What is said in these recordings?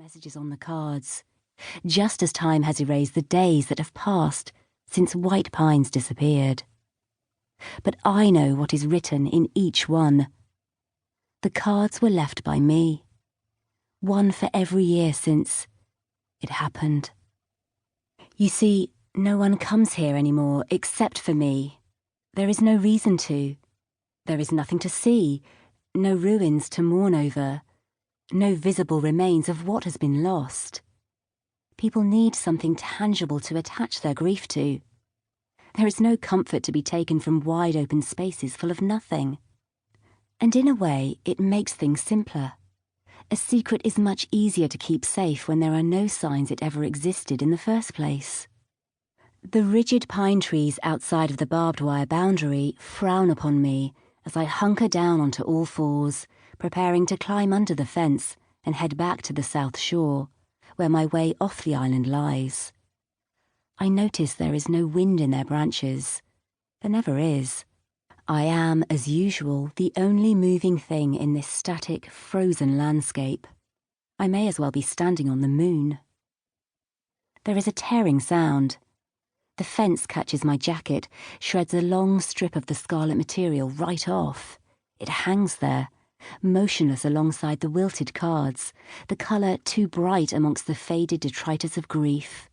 messages on the cards, just as time has erased the days that have passed since White Pines disappeared. But I know what is written in each one. The cards were left by me, one for every year since it happened. You see, no one comes here anymore except for me. There is no reason to. There is nothing to see, no ruins to mourn over, no visible remains of what has been lost. People need something tangible to attach their grief to. There is no comfort to be taken from wide open spaces full of nothing. And in a way, it makes things simpler. A secret is much easier to keep safe when there are no signs it ever existed in the first place. The rigid pine trees outside of the barbed wire boundary frown upon me as I hunker down onto all fours, preparing to climb under the fence and head back to the south shore, where my way off the island lies. I notice there is no wind in their branches. There never is. I am, as usual, the only moving thing in this static, frozen landscape. I may as well be standing on the moon. There is a tearing sound. The fence catches my jacket, shreds a long strip of the scarlet material right off. It hangs there, motionless alongside the wilted cards, the colour too bright amongst the faded detritus of grief.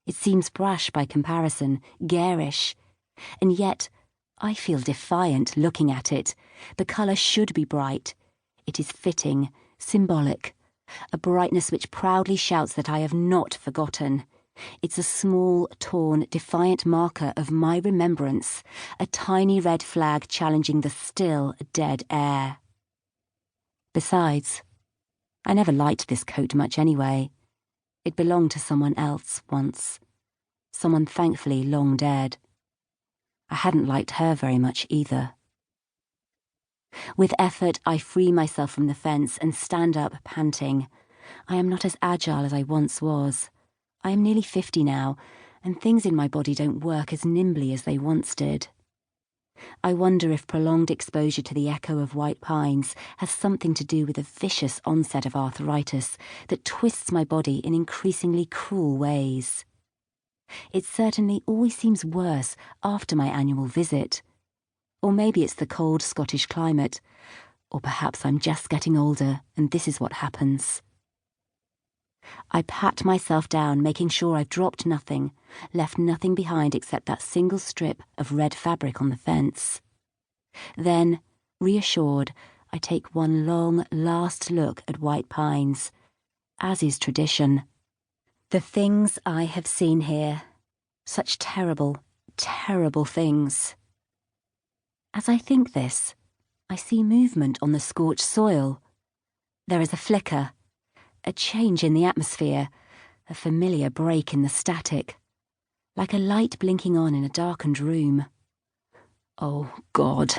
It seems brash by comparison, garish, and yet I feel defiant looking at it. The colour should be bright. It is fitting, symbolic, a brightness which proudly shouts that I have not forgotten. It's a small, torn, defiant marker of my remembrance, a tiny red flag challenging the still, dead air. Besides, I never liked this coat much anyway. It belonged to someone else once, someone thankfully long dead. I hadn't liked her very much either. With effort, I free myself from the fence and stand up, panting. I am not as agile as I once was. I am nearly 50 now, and things in my body don't work as nimbly as they once did. I wonder if prolonged exposure to the echo of White Pines has something to do with a vicious onset of arthritis that twists my body in increasingly cruel ways. It certainly always seems worse after my annual visit. Or maybe it's the cold Scottish climate, or perhaps I'm just getting older and this is what happens. I pat myself down, making sure I've dropped nothing, left nothing behind except that single strip of red fabric on the fence. Then, reassured, I take one long, last look at White Pines, as is tradition. The things I have seen here, such terrible, terrible things. As I think this, I see movement on the scorched soil. There is a flicker, a change in the atmosphere, a familiar break in the static, like a light blinking on in a darkened room. Oh, God.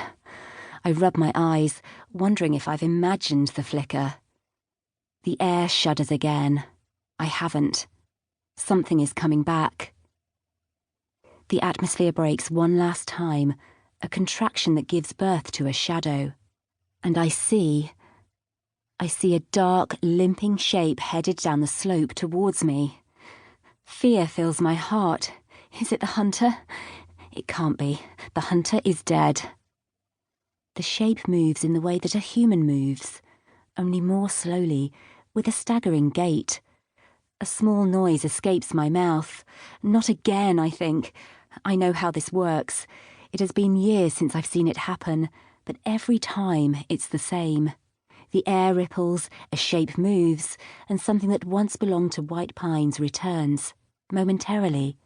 I rub my eyes, wondering if I've imagined the flicker. The air shudders again. I haven't. Something is coming back. The atmosphere breaks one last time, a contraction that gives birth to a shadow. And I see a dark, limping shape headed down the slope towards me. Fear fills my heart. Is it the hunter? It can't be. The hunter is dead. The shape moves in the way that a human moves, only more slowly, with a staggering gait. A small noise escapes my mouth. Not again, I think. I know how this works. It has been years since I've seen it happen, but every time it's the same. The air ripples, a shape moves, and something that once belonged to White Pines returns, momentarily,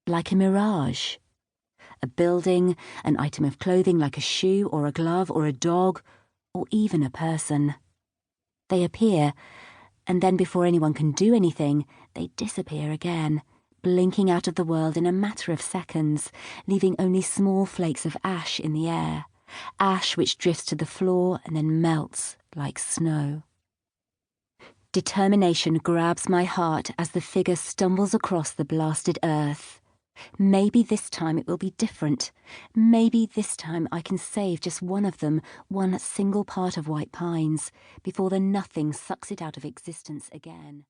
like a mirage. A building, an item of clothing like a shoe or a glove or a dog, or even a person. They appear, and then before anyone can do anything, they disappear again, blinking out of the world in a matter of seconds, leaving only small flakes of ash in the air, ash which drifts to the floor and then melts like snow. Determination grabs my heart as the figure stumbles across the blasted earth. Maybe this time it will be different. Maybe this time I can save just one of them, one single part of White Pines, before the nothing sucks it out of existence again.